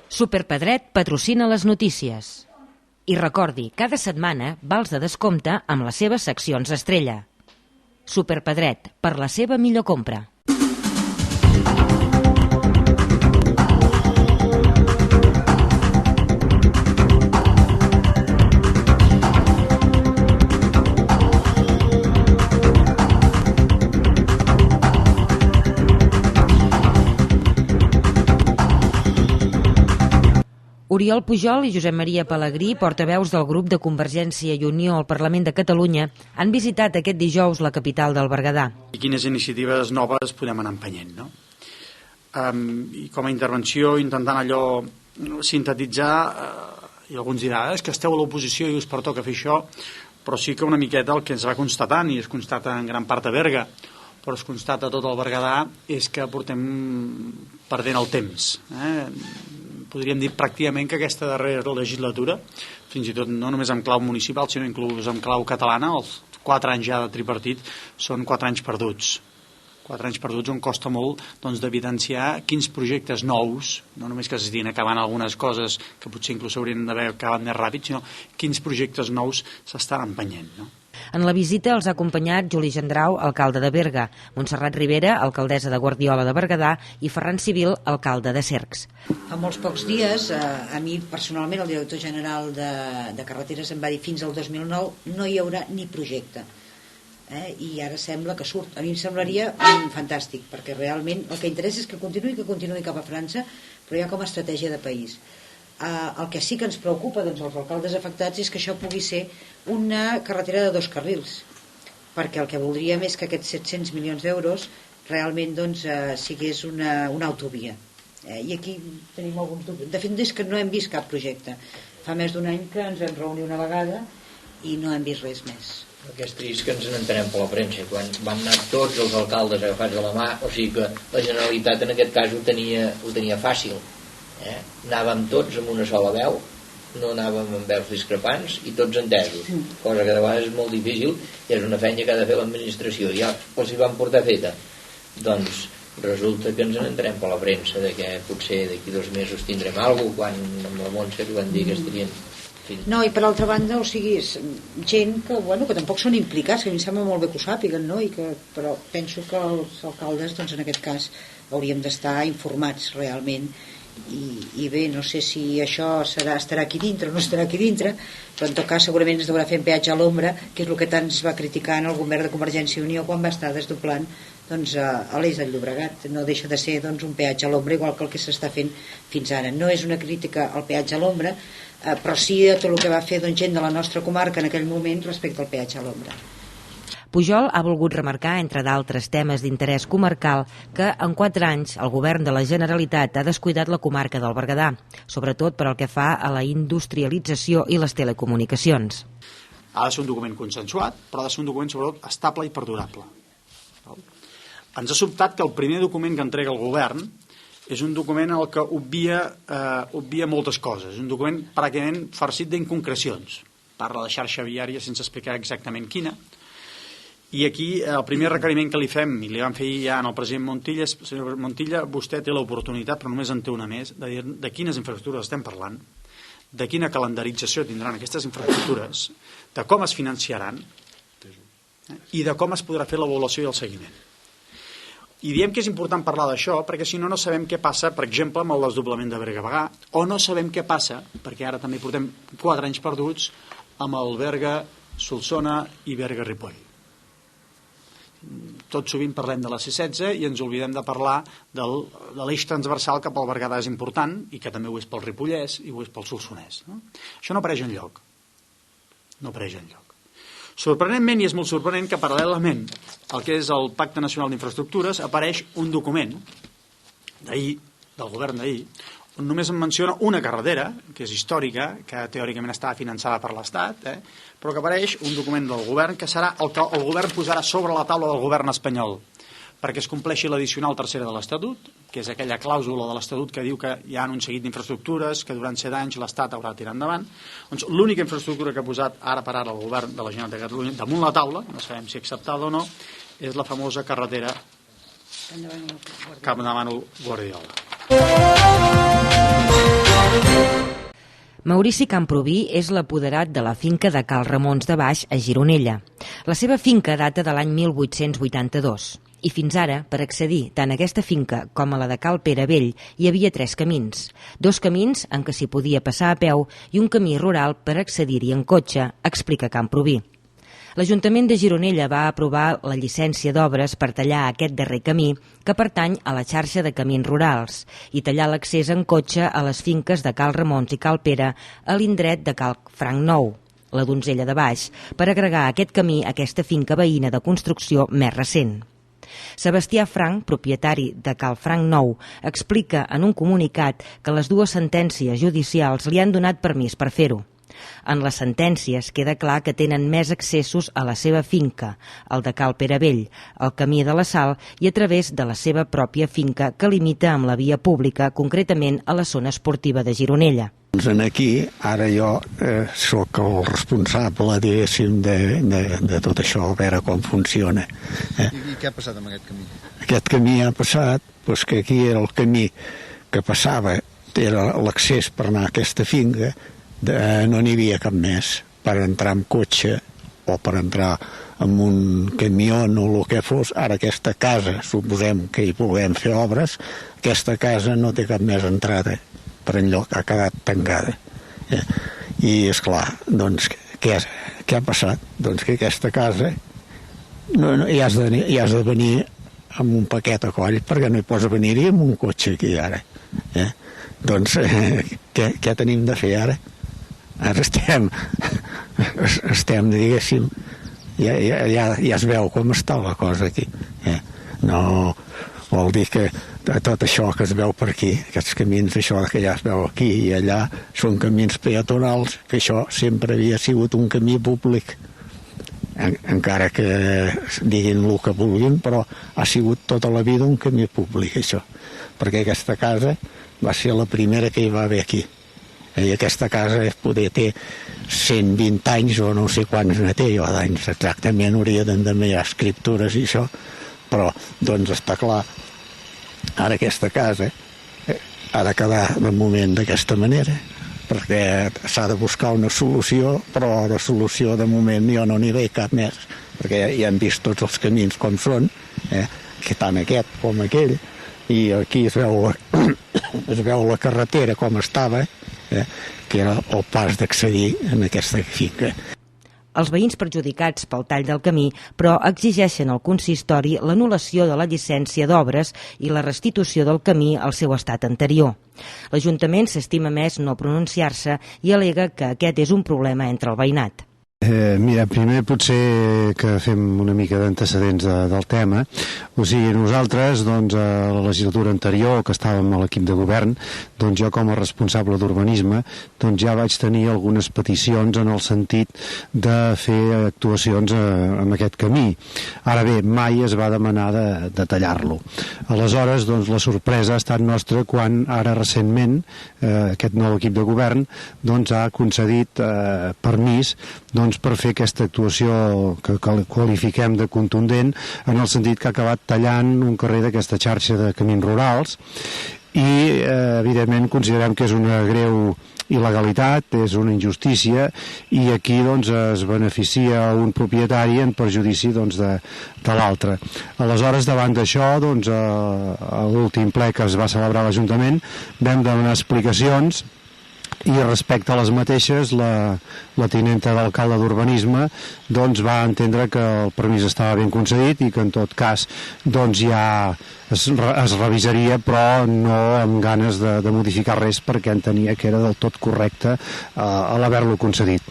Superpedret patrocina les notícies. I recordi, cada setmana vals de descompte amb les seves seccions estrella. Superpedret, per la seva millor compra. Oriol Pujol i Josep Maria Pelegrí, portaveus del grup de Convergència i Unió al Parlament de Catalunya, han visitat aquest dijous la capital del Berguedà. I quines iniciatives noves podem anar empenyent, no? I com a intervenció, intentant allò sintetitzar, i alguns diran, és que esteu a l'oposició i us pertoca fer això, però sí que una miqueta el que ens va constatant, i es constata en gran part a Berga, però es constata a tot el Berguedà, és que portem perdent el temps. Podríem dir pràcticament que aquesta darrera legislatura, fins i tot no només en clau municipal, sinó inclús en clau catalana, els 4 anys ja de tripartit són 4 anys perduts. 4 anys perduts on costa molt d'evidenciar quins projectes nous, no només que s'estiguin acabant algunes coses que potser inclús s'haurien d'haver acabat més ràpid, sinó quins projectes nous s'estan empenyent, no? En la visita els ha acompanyat Juli Gendrau, alcalde de Berga, Montserrat Ribera, alcaldessa de Guardiola de Berguedà, i Ferran Civil, alcalde de Cercs. Fa molts pocs dies, a mi personalment, el director general de Carreteres em va dir fins al 2009 no hi haurà ni projecte. I ara sembla que surt. A mi em semblaria fantàstic, perquè realment el que interessa és que continuï cap a França, però ja com a estratègia de país. El que sí que ens preocupa, doncs, als alcaldes afectats, és que això pugui ser una carretera de 2 carrils, perquè el que voldríem és que aquests 700 milions d'euros realment sigués una autovia. I aquí tenim alguns dubtes. De fet, és que no hem vist cap projecte. Fa més d'un any que ens vam reunir una vegada i no hem vist res més. El que és trist que ens n'entenem per la premsa, quan van anar tots els alcaldes agafats de la mà, o sigui que la Generalitat en aquest cas ho tenia fàcil. Anàvem tots amb una sola veu, no anàvem amb veus discrepants i tots entesos, cosa que de vegades és molt difícil i és una feina que ha de fer l'administració. Ja els hi van portar feta, doncs resulta que ens n'entenem per la premsa de que potser d'aquí 2 mesos tindrem alguna cosa, quan amb la Montse van dir que estarien. No, i per altra banda, o sigui, és gent que tampoc són implicats, que a mi em sembla molt bé que ho sàpiguen, no? Però penso que els alcaldes, doncs en aquest cas, hauríem d'estar informats realment. I bé, no sé si això estarà aquí dintre o no estarà aquí dintre, però en tot cas segurament es deurà fer en peatge a l'ombra, que és el que tant es va criticar en el govern de Convergència i Unió quan va estar desdoblant a l'Eix del Llobregat. No deixa de ser un peatge a l'ombra igual que el que s'està fent fins ara. No és una crítica al peatge a l'ombra, però sí a tot el que va fer gent de la nostra comarca en aquell moment respecte al peatge a l'ombra. Pujol ha volgut remarcar, entre d'altres temes d'interès comarcal, que en 4 anys el govern de la Generalitat ha descuidat la comarca del Berguedà, sobretot per al que fa a la industrialització i les telecomunicacions. Ha de ser un document consensuat, però ha de ser un document sobretot estable i perdurable. Ens ha sobtat que el primer document que entrega el govern és un document en el que obvia moltes coses, és un document pràcticament farcit d'inconcrecions. Parla de xarxa viària sense explicar exactament quina. I aquí el primer requeriment que li fem, i li vam fer ja al president Montilla, és: senyor Montilla, vostè té l'oportunitat, però només en té una més, de dir de quines infraestructures estem parlant, de quina calendarització tindran aquestes infraestructures, de com es financiaran i de com es podrà fer l'avaluació i el seguiment. I diem que és important parlar d'això perquè si no, no sabem què passa, per exemple, amb el desdoblament de Berga-Bagà, o no sabem què passa, perquè ara també portem 4 anys perduts, amb el Berga-Solsona i Berga-Ripoll. Tot sovint parlem de la C-16 i ens oblidem de parlar de l'eix transversal cap al Berguedà és important i que també ho és pel Ripollès i ho és pel Solsonès. Això no apareix enlloc. No apareix enlloc. Sorprenentment, i és molt sorprenent, que paral·lelament al que és el Pacte Nacional d'Infraestructures apareix un document d'ahir, del govern d'ahir, on només em menciona una carretera, que és històrica, que teòricament estava finançada per l'Estat, però que apareix un document del govern que serà el que el govern posarà sobre la taula del govern espanyol perquè es compleixi l'addicional 3a de l'Estatut, que és aquella clàusula de l'Estatut que diu que hi ha un seguit d'infraestructures que durant 7 anys l'Estat haurà de tirar endavant. Doncs l'única infraestructura que ha posat ara per ara el govern de la Generalitat de Catalunya damunt la taula, no sabem si acceptada o no, és la famosa carretera Cap davant el Guardiola. Maurici Camproví és l'apoderat de la finca de Cal Ramons de Baix, a Gironella. La seva finca data de l'any 1882 i fins ara, per accedir tant a aquesta finca com a la de Cal Pere Vell, hi havia 3 camins. 2 camins en què s'hi podia passar a peu i un camí rural per accedir-hi en cotxe, explica Camproví. L'Ajuntament de Gironella va aprovar la llicència d'obres per tallar aquest darrer camí que pertany a la xarxa de camins rurals i tallar l'accés en cotxe a les finques de Cal Ramons i Cal Pere a l'indret de Cal Franc Nou, la Donzella de Baix, per agregar aquest camí a aquesta finca veïna de construcció més recent. Sebastià Franc, propietari de Cal Franc Nou, explica en un comunicat que les 2 sentències judicials li han donat permís per fer-ho. En les sentències queda clar que tenen més accessos a la seva finca, el de Cal Pere Vell, el camí de la Sal i a través de la seva pròpia finca que limita amb la via pública, concretament a la zona esportiva de Gironella. Aquí, ara jo sóc el responsable, diguéssim, de tot això, a veure com funciona. I què ha passat amb aquest camí? Aquest camí ha passat, doncs que aquí era el camí que passava, era l'accés per anar a aquesta finca, no n'hi havia cap més per entrar amb cotxe o per entrar amb un camió o el que fos. Ara aquesta casa, suposem que hi puguem fer obres, aquesta casa no té cap més entrada per enlloc, ha quedat tancada. I esclar, doncs què ha passat? Doncs que aquesta casa hi has de venir amb un paquet a coll perquè no hi pots venir-hi amb un cotxe aquí ara. Doncs què tenim de fer ara? Ara estem, diguéssim, ja es veu com està la cosa aquí. No vol dir que tot això que es veu per aquí, aquests camins, això que ja es veu aquí i allà, són camins peatonals, que això sempre havia sigut un camí públic. Encara que diguin el que vulguin, però ha sigut tota la vida un camí públic, això. Perquè aquesta casa va ser la primera que hi va haver aquí. I aquesta casa poder té 120 anys o no sé quants ne té jo d'anys exactament, hauria d'endemear escriptures i això, però doncs està clar, ara aquesta casa ha de quedar de moment d'aquesta manera, perquè s'ha de buscar una solució, però la solució de moment jo no n'hi veig cap més, perquè ja hem vist tots els camins com són, que tant aquest com aquell, i aquí es veu la carretera com estava, que era el pas d'accedir en aquesta finca. Els veïns perjudicats pel tall del camí, però exigeixen al consistori l'anul·lació de la llicència d'obres i la restitució del camí al seu estat anterior. L'Ajuntament s'estima més no pronunciar-se i al·lega que aquest és un problema entre el veïnat. Mira, primer potser que fem una mica d'antecedents del tema. O sigui, nosaltres, doncs, a la legislatura anterior, que estàvem a l'equip de govern, doncs jo com a responsable d'urbanisme, doncs ja vaig tenir algunes peticions en el sentit de fer actuacions en aquest camí. Ara bé, mai es va demanar de tallar-lo. Aleshores, doncs, la sorpresa ha estat nostra quan ara recentment aquest nou equip de govern doncs ha concedit permís doncs, per fer aquesta actuació que qualifiquem de contundent, en el sentit que ha acabat tallant un carrer d'aquesta xarxa de camins rurals i evidentment considerem que és una greu il·legalitat, és una injustícia i aquí doncs, es beneficia un propietari en perjudici doncs, de l'altre. Aleshores, davant d'això, doncs, a l'últim ple que es va celebrar a l'Ajuntament vam demanar explicacions i respecte a les mateixes la tinenta d'alcalde d'urbanisme doncs va entendre que el permís estava ben concedit i que en tot cas doncs ja es revisaria però no amb ganes de modificar res perquè entenia que era del tot correcte a l'haver-lo concedit.